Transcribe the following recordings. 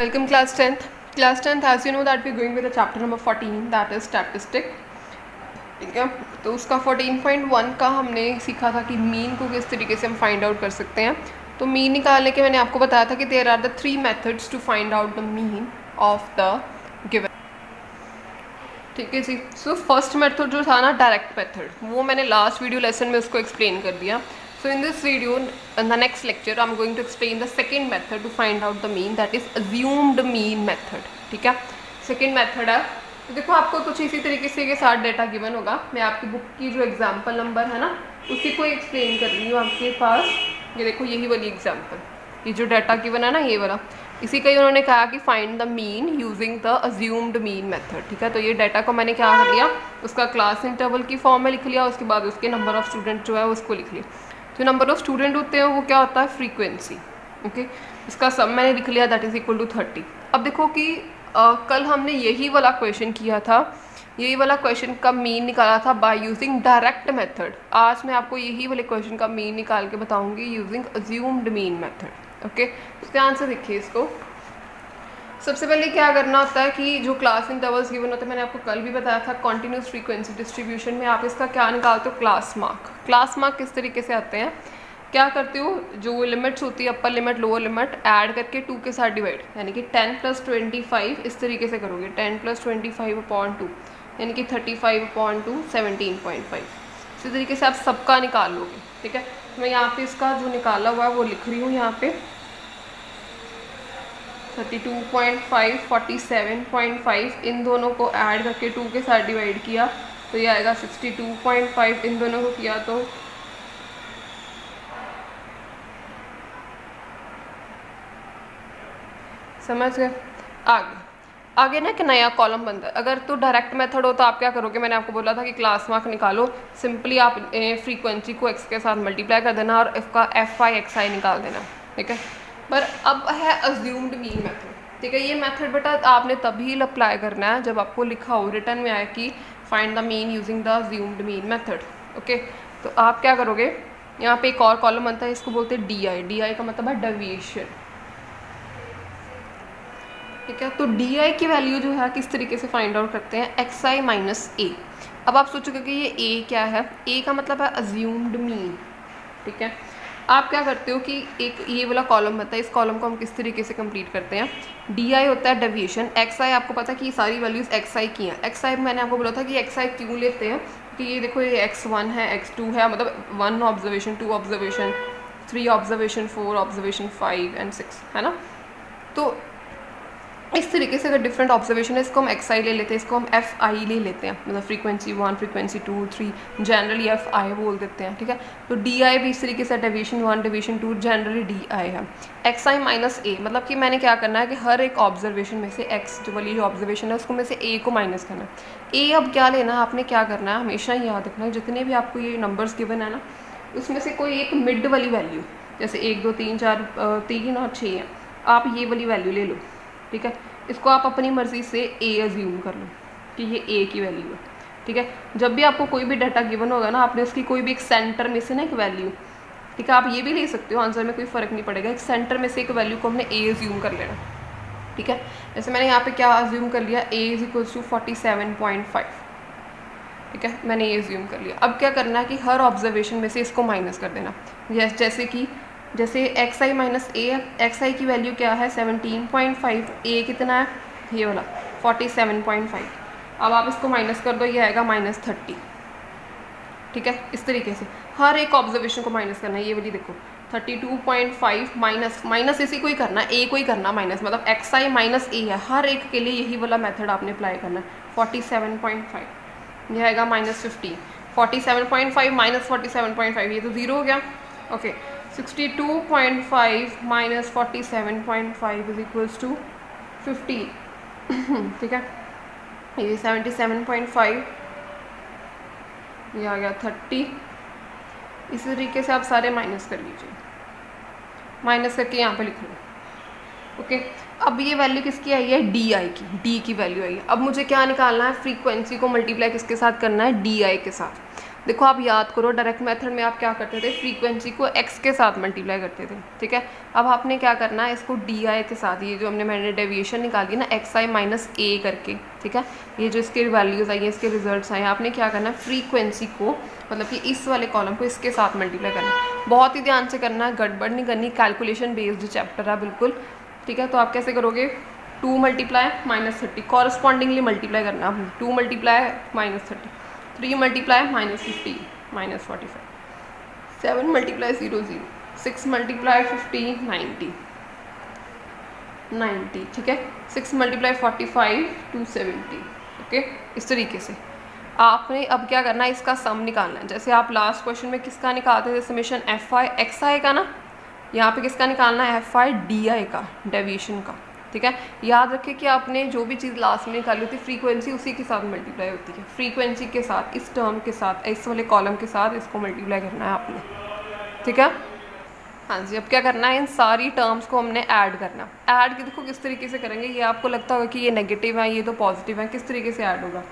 Welcome class 10th. Class 10th, as you know that we're going with the chapter number 14, that is statistic. ठीक है, तो उसका 14.1 का हमने सीखा था कि मीन को किस तरीके से हम फाइंड आउट कर सकते हैं। तो मीन निकालने के मैंने आपको बताया था कि there are the 3 methods to find out the mean of the given. ठीक है जी। सो फर्स्ट मेथड जो था ना डायरेक्ट मेथड, वो मैंने लास्ट वीडियो लेसन में उसको एक्सप्लेन कर दिया। So in this video, in the next lecture, I'm going to explain the second method to find out the mean, that is assumed mean method. ठीक है, second method है। तो देखो आपको कुछ इसी तरीके से ये सारा डेटा गिवन होगा। मैं आपकी बुक की जो एग्जाम्पल नंबर है ना उसी को एक्सप्लेन कर रही हूँ आपके पास। ये देखो यही वाली एग्जाम्पल, ये जो डाटा गिवन है ना ये वाला, इसी का ही उन्होंने कहा कि find the mean using the assumed mean method. ठीक है, तो ये डाटा को मैंने क्या कर लिया, उसका क्लास इंटरवल की फॉर्म में लिख लिया, उसके बाद उसके नंबर ऑफ स्टूडेंट जो है उसको लिख लिया। जो नंबर ऑफ स्टूडेंट होते हैं वो क्या होता है, फ्रीक्वेंसी। ओके, इसका सम मैंने लिख लिया, दैट इज इक्वल टू 30। अब देखो कि कल हमने यही वाला क्वेश्चन किया था, यही वाला क्वेश्चन का मीन निकाला था बाय यूजिंग डायरेक्ट मेथड। आज मैं आपको यही वाले क्वेश्चन का मीन निकाल के बताऊंगी using assumed mean method. Okay, तो ध्यान से देखिए इसको। सबसे पहले क्या करना होता है कि जो क्लास इंटरवल्स गिवन होते हैं, मैंने आपको कल भी बताया था कॉन्टिन्यूस फ्रीक्वेंसी डिस्ट्रीब्यूशन में आप इसका क्या निकालते हो, क्लास मार्क। क्लास मार्क किस तरीके से आते हैं, क्या करते हो, जो लिमिट्स होती है upper limit lower limit add करके 2 के साथ डिवाइड, यानी कि 10 + 25 इस तरीके से करोगे, 10 + 25/2 यानी कि 35/2 17.5। इसी तरीके से आप सबका निकाल लोगे। ठीक है, मैं यहाँ पे इसका जो निकाला हुआ है वो लिख रही हूँ यहाँ पे 32.5 47.5, इन दोनों को ऐड करके 2 के साथ डिवाइड किया तो ये आएगा 62.5, इन दोनों को किया तो समझ गए। आगे ना एक नया कॉलम बनता है। अगर तो डायरेक्ट मेथड हो तो आप क्या करोगे, मैंने आपको बोला था कि क्लास मार्क निकालो, सिंपली आप फ्रीक्वेंसी को x के साथ मल्टीप्लाई कर देना और इसका fi xi निकाल देना। ठीक है, पर अब है अज्यूम्ड मीन मेथड। ठीक है, ये मेथड बेटा आपने तभी अप्लाई करना है जब आपको लिखा हो, रिटर्न में आए कि find the mean using the assumed mean method. Okay, तो आप क्या करोगे, यहाँ पे एक और कॉलम बनता है, इसको बोलते हैं डी का मतलब है डेविएशन। ठीक है, तो डी की वैल्यू जो है किस तरीके से फाइंड आउट करते हैं, xi - a। अब आप सोचोगे कि ये a क्या है, a का मतलब है अज्यूम्ड मीन। ठीक है, आप क्या करते हो कि एक ये वाला कॉलम बनता है, इस कॉलम को हम किस तरीके से कंप्लीट करते हैं, डी होता है डेविएशन, xi आपको पता है कि ये सारी वैल्यूज़ xi की हैं। xi मैंने आपको बोला था कि xi क्यों लेते हैं, कि ये देखो ये x1 है x2 है, मतलब 1 observation 2 observation 3 observation 4 observation 5 and 6 है ना। तो इस तरीके से अगर डिफरेंट ऑब्जर्वेशन है, इसको हम xi ले लेते हैं, इसको हम fi ले लेते हैं, मतलब फ्रीक्वेंसी 1 फ्रीक्वेंसी 2 3 जनरली fi बोल देते हैं। ठीक है, तो डी भी इस तरीके से डेविएशन 1 डेविएशन 2 जनरली डी है। xi - a मतलब कि मैंने क्या करना है कि हर एक ऑब्जर्वेशन में से x जो वाली ऑब्जर्वेशन है उसको में से a को माइनस करना है। a अब क्या लेना है, आपने क्या करना है, हमेशा ही याद रखना है जितने भी आपको ये नंबर्स गिवन है ना उसमें से कोई एक मिड वाली वैल्यू, जैसे 1 2 3 4 3 और 6 है, आप ये वाली वैल्यू ले लो। ठीक है, इसको आप अपनी मर्ज़ी से a अज्यूम कर लो कि ये a की वैल्यू है। ठीक है, जब भी आपको कोई भी डाटा गिवन होगा ना, आपने उसकी कोई भी एक सेंटर में से ना एक वैल्यू, ठीक है, आप ये भी ले सकते हो, आंसर में कोई फ़र्क नहीं पड़ेगा, एक सेंटर में से एक वैल्यू को हमने a अज्यूम कर लेना। ठीक है, जैसे मैंने यहाँ पे क्या अज्यूम कर लिया, a = 47.5। ठीक है, मैंने a अज्यूम कर लिया। अब क्या करना है कि हर ऑब्जर्वेशन में से इसको माइनस कर देना, जैसे xi - a, xi की वैल्यू क्या है 17.5, a कितना है ये वाला 47.5। अब आप इसको माइनस कर दो, ये आएगा -30। ठीक है, इस तरीके से हर एक ऑब्जर्वेशन को माइनस करना है। ये वाली देखो 32.5 माइनस इसी को ही करना है, a को ही करना माइनस, मतलब xi - a है, हर एक के लिए यही वाला मेथड आपने अप्लाई करना है। 47.5 ये आएगा -15, 47.5 - 47.5 ये तो 0 हो गया। ओके, 62.5 - 47.5 = 15। ठीक है, ये 77.5 ये आ गया 30। इसी तरीके से आप सारे माइनस कर लीजिए, माइनस करके यहाँ पे लिख लो। ओके, अब ये वैल्यू किसकी आई है, डी की वैल्यू आई है। अब मुझे क्या निकालना है, फ्रीक्वेंसी को मल्टीप्लाई किसके साथ करना है, डी के साथ। देखो आप याद करो, डायरेक्ट मेथड में आप क्या करते थे, फ्रीक्वेंसी को x के साथ मल्टीप्लाई करते थे, ठीक है। अब आपने क्या करना है, इसको डी आई के साथ, ये जो मैंने डेविएशन निकाली ना एक्स आई माइनस ए करके, ठीक है, ये जो इसके वैल्यूज़ आई हैं, इसके रिजल्ट्स आए, आपने क्या करना है, फ्रीक्वेंसी को मतलब कि इस वाले कॉलम को इसके साथ मल्टीप्लाई करना है। बहुत ही ध्यान से करना है, गड़बड़ नहीं करनी, कैलकुलेशन बेस्ड चैप्टर है बिल्कुल, ठीक है। तो आप कैसे करोगे, 2 मल्टीप्लाई -30 कॉरस्पॉन्डिंगली मल्टीप्लाई करना है, 2 मल्टीप्लाई -30, 3 मल्टीप्लाई -50 -45, 7 मल्टीप्लाई 0 0, 6 मल्टीप्लाई 50 90, ठीक है, 6 मल्टीप्लाई 45 270, ओके। इस तरीके से आपने अब क्या करना है, इसका सम निकालना है। जैसे आप लास्ट क्वेश्चन में किसका निकालते थे, समेशन एफ आई एक्स आई का ना, यहाँ पे किसका निकालना है, एफ आई डी आई का, डेविएशन का, ठीक है। याद रखें कि आपने जो भी चीज़ लास्ट में निकाली होती है, फ्रीक्वेंसी उसी के साथ मल्टीप्लाई होती है, फ्रीक्वेंसी के साथ, इस टर्म के साथ, इस वाले कॉलम के साथ इसको मल्टीप्लाई करना है आपने, ठीक है। हाँ जी, अब क्या करना है, इन सारी टर्म्स को हमने ऐड करना। ऐड के देखो किस तरीके से करेंगे, ये आपको लगता होगा कि ये नेगेटिव है, ये तो पॉजिटिव है, किस तरीके से ऐड होगा।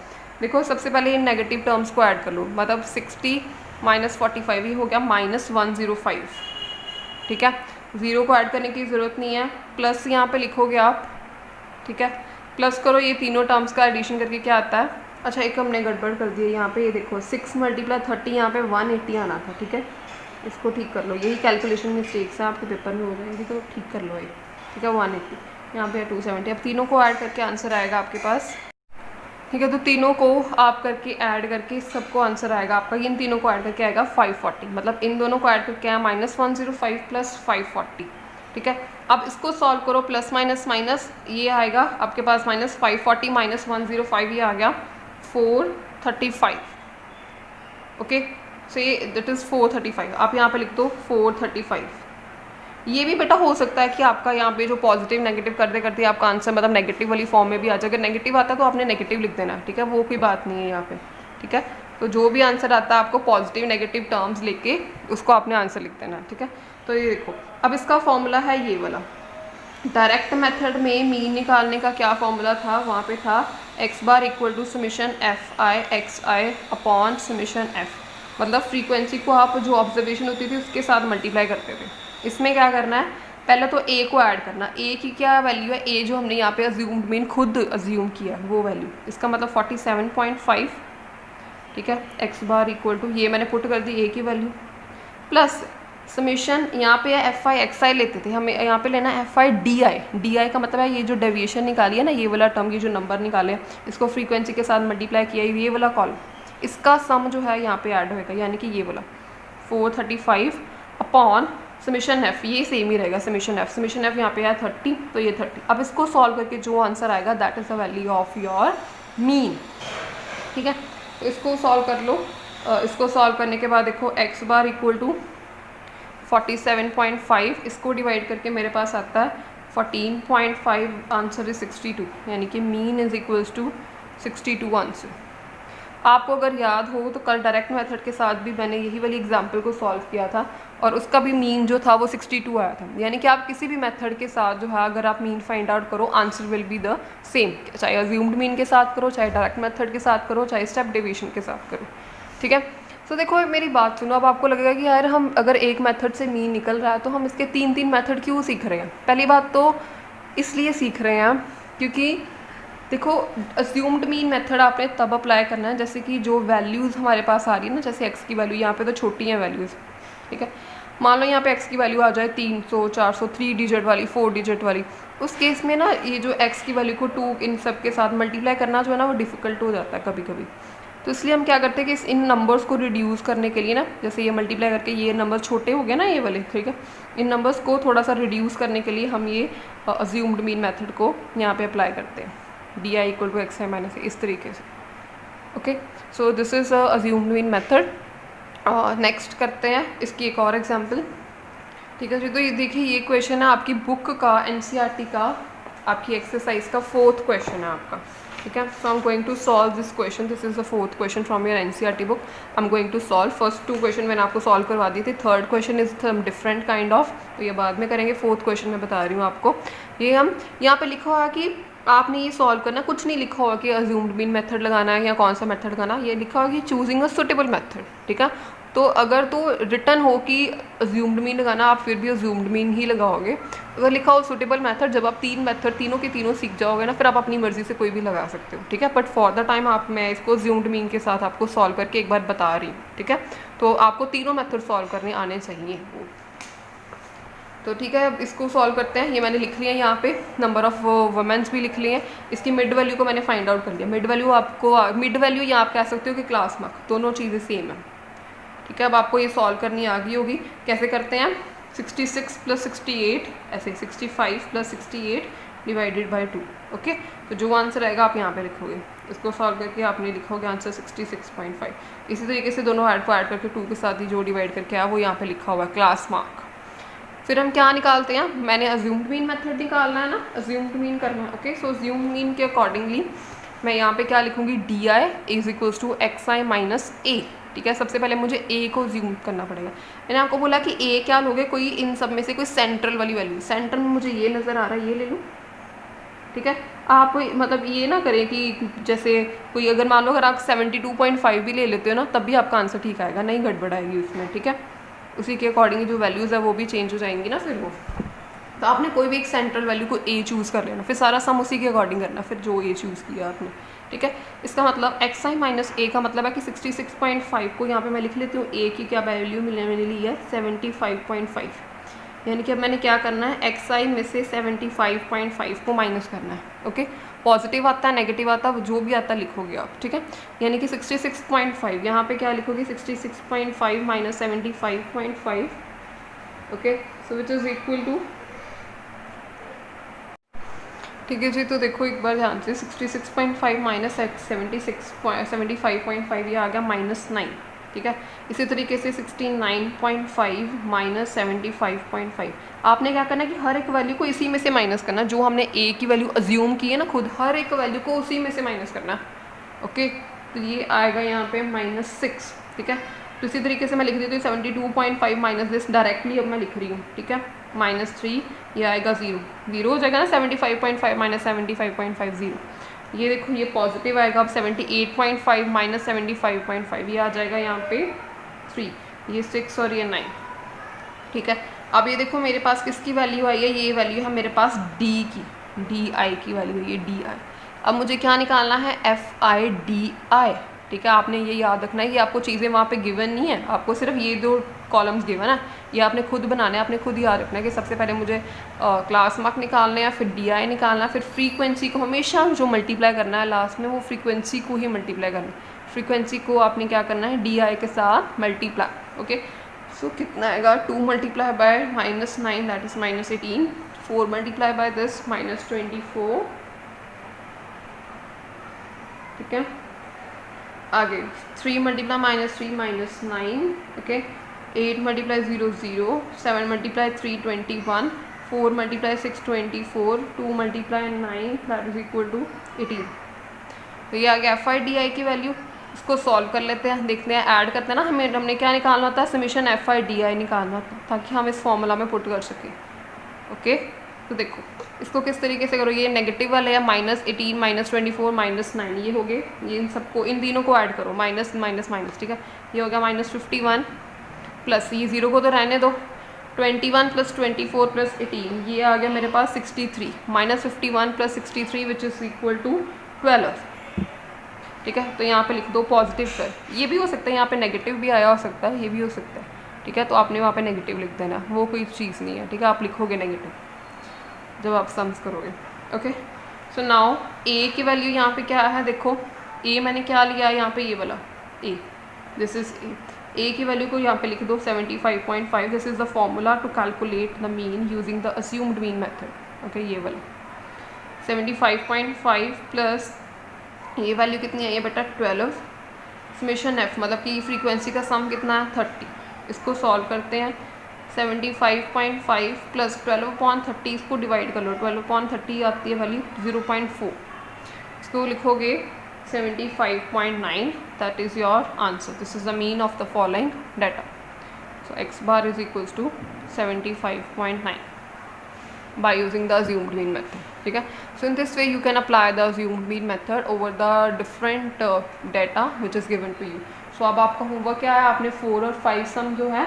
देखो सबसे पहले इन नेगेटिव टर्म्स को ऐड कर लो, मतलब 60 -45 ही हो गया -105, ठीक है। ज़ीरो को ऐड करने की ज़रूरत नहीं है, प्लस यहाँ पे लिखोगे आप, ठीक है, प्लस करो, ये तीनों टर्म्स का एडिशन करके क्या आता है। अच्छा एक हमने गड़बड़ कर दी है यहाँ पे, ये देखो 6 मल्टीप्लाई 30, यहाँ पे 180 आना था, ठीक है, इसको ठीक कर लो, यही कैलकुलेशन मिस्टेक्स हैं आपके पेपर में हो जाएंगी, तो ठीक कर लो ये, ठीक है। 180 यहाँ पे 270, अब तीनों को ऐड करके आंसर आएगा आपके पास, ठीक है। तो तीनों को आप करके ऐड करके सबको आंसर आएगा आपका, इन तीनों को ऐड करके आएगा 540, मतलब इन दोनों को ऐड करके आया -105 + 540, ठीक है। अब इसको सॉल्व करो, प्लस माइनस माइनस, ये आएगा आपके पास -540 -105, ये आ गया 435, ओके। सो ये दैट इज़ 435, आप यहाँ पे लिख दो 435। ये भी बेटा हो सकता है कि आपका यहाँ पे जो पॉजिटिव नेगेटिव करते करते आपका आंसर मतलब नेगेटिव वाली फॉर्म में भी आ जाए। अगर नेगेटिव आता है तो आपने नेगेटिव लिख देना, ठीक है, वो कोई बात नहीं है यहाँ पे, ठीक है। तो जो भी आंसर आता है आपको पॉजिटिव नेगेटिव टर्म्स लेके उसको आपने आंसर लिख देना, ठीक है। तो ये देखो, अब इसका फॉर्मूला है ये वाला, डायरेक्ट मेथड में मीन निकालने का क्या फॉर्मूला था, वहाँ पे था x bar equal to summation f i x i upon summation f, मतलब फ्रीक्वेंसी को आप जो ऑब्जर्वेशन होती थी उसके साथ मल्टीप्लाई करते थे। इसमें क्या करना है, पहले तो a को ऐड करना, a की क्या वैल्यू है, a जो हमने यहाँ पे अज्यूम्ड मीन खुद अज्यूम किया है वो वैल्यू, इसका मतलब 47.5, ठीक है। x बार इक्वल टू, ये मैंने पुट कर दी a की वैल्यू, प्लस समेशन यहाँ पे एफ आई एक्स आई लेते थे, हमें यहाँ पे लेना F I D I, D I का मतलब है ये जो डेविएशन निकाली है ना, ये वाला टर्म, ये जो नंबर निकाले इसको फ्रीक्वेंसी के साथ मल्टीप्लाई किया, ये वाला कॉलम, इसका सम जो है यहाँ पे ऐड होएगा, यानी कि ये वाला 435 अपॉन समेशन एफ, ये सेम ही रहेगा, समेशन एफ यहाँ पे है 30, तो ये 30। अब इसको सॉल्व करके जो आंसर आएगा that is the value of your mean, ठीक है। तो इसको सॉल्व कर लो, इसको सॉल्व करने के बाद देखो x बार इक्वल टू 47.5, इसको डिवाइड करके मेरे पास आता है 14.5, आंसर इज 62, यानी कि mean is equals to 62 answer. आपको अगर याद हो तो कल डायरेक्ट मेथड के साथ भी मैंने यही वाली एग्जांपल को सॉल्व किया था और उसका भी मीन जो था वो 62 आया था। यानी कि आप किसी भी मेथड के साथ जो है अगर आप मीन फाइंड आउट करो answer will be the same, चाहे अज्यूम्ड मीन के साथ करो, चाहे डायरेक्ट मेथड के साथ करो, चाहे स्टेप डेविएशन के साथ करो, ठीक है। तो देखो मेरी बात सुनो, अब आपको लगेगा कि यार हम अगर एक मेथड से मीन निकल रहा है तो हम इसके 3 मेथड क्यों सीख रहे हैं। पहली बात तो इसलिए सीख रहे हैं क्योंकि देखो अज्यूम्ड मीन मेथड आपने तब अप्लाई करना है जैसे कि जो वैल्यूज़ हमारे पास आ रही है ना, जैसे एक्स की वैल्यू यहाँ पे तो छोटी हैं वैल्यूज़, ठीक है। मान लो यहाँ पे एक्स की वैल्यू आ जाए 300, 400, 3 डिजिट वाली, 4 डिजिट वाली, उस केस में ना ये जो एक्स की वैल्यू को 2 इन सब के साथ मल्टीप्लाई करना जो है ना वो डिफ़िकल्ट हो जाता है कभी कभी। तो इसलिए हम क्या करते हैं कि इन नंबर्स को रिड्यूस करने के लिए ना, जैसे ये मल्टीप्लाई करके ये नंबर छोटे हो गए ना ये वाले, ठीक है, इन नंबर्स को थोड़ा सा रिड्यूस करने के लिए हम ये अज्यूम्ड मीन मेथड को यहाँ पे अप्लाई करते हैं, D I equal to X I minus A, इस तरीके से। Okay, so this is assumed mean method. Next करते हैं इसकी एक और एग्जाम्पल, ठीक है जी। तो ये देखिए ये क्वेश्चन है आपकी बुक का, एनसीईआरटी का, आपकी एक्सरसाइज का 4th क्वेश्चन है आपका, ठीक है। So I am going to solve this question, this is the 4th question from your NCERT book. I am going to solve, first 2 question मैंने आपको सॉल्व करवा दी थी, 3rd question is different kind of, तो ये बाद में करेंगे। 4th क्वेश्चन मैं बता रही हूँ आपको। ये हम यहाँ पे लिखा हुआ है कि आपने ये सॉल्व करना, कुछ नहीं लिखा हुआ कि अज्यूम्ड मीन मेथड लगाना है या कौन सा मेथड लगाना, ये लिखा हुआ कि चूजिंग अ सुटेबल मेथड, ठीक है। तो अगर तो रिटर्न हो कि अज्यूम्ड मीन लगाना, आप फिर भी अज्यूम्ड मीन ही लगाओगे। अगर लिखा हो सुटेबल मेथड, जब आप 3 मेथड तीनों के तीनों सीख जाओगे ना, फिर आप अपनी मर्जी से कोई भी लगा सकते हो, ठीक है। बट फॉर द टाइम मैं इसको अज्यूम्ड मीन के साथ आपको सॉल्व करके एक बार बता रही हूँ, ठीक है। तो आपको तीनों मेथड सॉल्व करने आने चाहिए। तो ठीक है, अब इसको सॉल्व करते हैं। ये मैंने लिख लिया यहाँ पे, नंबर ऑफ वुमेन्स भी लिख लिए हैं। इसकी मिड वैल्यू को मैंने फाइंड आउट कर लिया। मिड वैल्यू मिड वैल्यू या आप कह सकते हो कि क्लास मार्क, दोनों चीज़ें सेम है, ठीक है। अब आपको ये सॉल्व करनी आ गई होगी। कैसे करते हैं? 66 + 68 ऐसे, 65 + 68 डिवाइडेड बाई 2, ओके। तो जो आंसर आएगा आप यहाँ पे लिखोगे। इसको सॉल्व करके आपने लिखोगे आंसर 66.5। इसी तरीके से दोनों ऐड को ऐड करके 2 के साथ ही जो डिवाइड करके आया वो यहाँ पे लिखा हुआ है, क्लास मार्क। फिर हम क्या निकालते हैं? मैंने अज्यूम्ड मीन मेथड निकालना है ना, अज्यूम्ड मीन करना है, ओके। सो अज्यूम्ड मीन के अकॉर्डिंगली मैं यहाँ पे क्या लिखूँगी? DI = XI - A, ठीक है। सबसे पहले मुझे A को अज्यूम करना पड़ेगा। मैंने आपको बोला कि A क्या लोगे? कोई इन सब में से कोई सेंट्रल वाली वैल्यू। सेंटर में मुझे ये नज़र आ रहा है, ये ले लूँ, ठीक है। आप मतलब ये ना करें कि जैसे कोई, अगर मान लो अगर आप 72.5 भी ले लेते हो ना, तब भी आपका आंसर ठीक आएगा, नहीं गड़बड़ आएगी उसमें, ठीक है। उसी के अकॉर्डिंग जो वैल्यूज़ है वो भी चेंज हो जाएंगी ना फिर वो। तो आपने कोई भी एक सेंट्रल वैल्यू को A चूज़ कर लेना, फिर सारा सम उसी के अकॉर्डिंग करना, फिर जो A चूज़ किया आपने, ठीक है। इसका मतलब XI - A का मतलब है कि 66.5 को यहाँ पे मैं लिख लेती हूँ। A की क्या वैल्यू मैंने ली है? 75.5। यानी कि अब मैंने क्या करना है? XI में से 75.5 को माइनस करना है, ओके। पॉजिटिव आता है, नेगेटिव आता है, जो भी आता है लिखोगे आप, ठीक है। यानी कि 66.5 यहाँ पे क्या लिखोगे? 66.5 - 75.5, okay. So which is equal to, ठीक है जी। तो देखो एक बार ध्यान से, 66.5 - 75.5 ये आ गया -9, ठीक है। इसी तरीके से 69.5 - 75.5 आपने क्या करना है कि हर एक वैल्यू को इसी में से माइनस करना। जो हमने A की वैल्यू अज्यूम की है ना खुद, हर एक वैल्यू को उसी में से माइनस करना, ओके। तो ये आएगा यहाँ पे -6, ठीक है। तो इसी तरीके से मैं लिख देती हूँ 72.5 माइनस दिस, डायरेक्टली अब मैं लिख रही हूँ, ठीक है। -3 ये आएगा 0 हो जाएगा ना, 75.5 - 75.5 0। ये देखो ये पॉजिटिव आएगा। अब 78.5 - 75.5 ये आ जाएगा यहाँ पे 3, ये 6 और ये 9, ठीक है। अब ये देखो मेरे पास किसकी वैल्यू आई है? ये वैल्यू है मेरे पास D की, DI की वैल्यू है ये DI। अब मुझे क्या निकालना है? FIDI, ठीक है। आपने ये याद रखना है कि आपको चीज़ें वहाँ पे गिवन नहीं है, आपको सिर्फ ये 2 कॉलम्स गिवन है, ये आपने खुद बनाना है। आपने खुद याद रखना है कि सबसे पहले मुझे क्लास मार्क निकालना है, फिर DI निकालना है, फिर फ्रीक्वेंसी को हमेशा जो मल्टीप्लाई करना है लास्ट में, वो फ्रीक्वेंसी को ही मल्टीप्लाई करना है। फ्रीक्वेंसी को आपने क्या करना है? DI के साथ मल्टीप्लाई, ओके। सो कितना आएगा? 2 × -9 दैट इज़ -18, 4 × दिस -24, ठीक है। आगे 3 × -3 -9, okay. 8 × 0 0, 7 × 3 21, 4 × 6 24, 2 × 9 that is equal to 18। तो ये आ गया FIDI की वैल्यू। इसको सॉल्व कर लेते हैं, देखते हैं, ऐड करते हैं ना। हमने क्या निकालना होता है? समीशन FIDI निकालना होता है, ताकि हम इस फॉर्मूला में पुट कर सकें, ओके। तो देखो इसको किस तरीके से करो। ये नेगेटिव वाले है, -18 -24 -9 ये हो गए। ये इन सबको, इन तीनों को ऐड करो, माइनस माइनस माइनस, ठीक है। ये हो गया -51 प्लस ये 0 को तो रहने दो, 21 + 24 + 18 ये आ गया मेरे पास 63, -51 + 63 विच इज़ इक्वल टू 12, ठीक है। तो यहाँ पे लिख दो पॉजिटिव। फिर ये भी हो सकता है यहाँ पे नेगेटिव भी आया हो सकता है, ये भी हो सकता है, ठीक है। तो आपने वहाँ पे नेगेटिव लिख देना, वो कोई चीज़ नहीं है, ठीक है। आप लिखोगे नेगेटिव जब आप सम्स करोगे, ओके। सो नाउ A की वैल्यू यहाँ पे क्या है? देखो A मैंने क्या लिया है यहाँ पे? ये वाला A, दिस इज A की वैल्यू को यहाँ पे लिख दो 75.5। This is the formula to calculate the mean using the assumed mean method, okay. ये वाला 75.5 प्लस ये वैल्यू कितनी है? ये बेटा 12, समेशन F मतलब कि फ्रीक्वेंसी का सम कितना है? 30। इसको सॉल्व करते हैं। 75.5 प्लस 12/30, इसको डिवाइड कर लो, 12/30 आती है वैल्यू 0.4। इसको लिखोगे 75.9, that is your answer. This is the mean of the following data. So x bar is equals to 75.9। by using the assumed mean method. ठीक है, so in this way you can apply the assumed mean method over the different data which is given to you. so अब आपका homework क्या है, आपने 4 और 5 सम जो है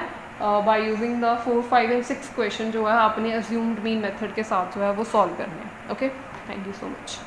by using the 4, 5 and 6 question जो है आपने assumed mean method के साथ जो है वो सॉल्व करने हैं. Okay, thank you so much.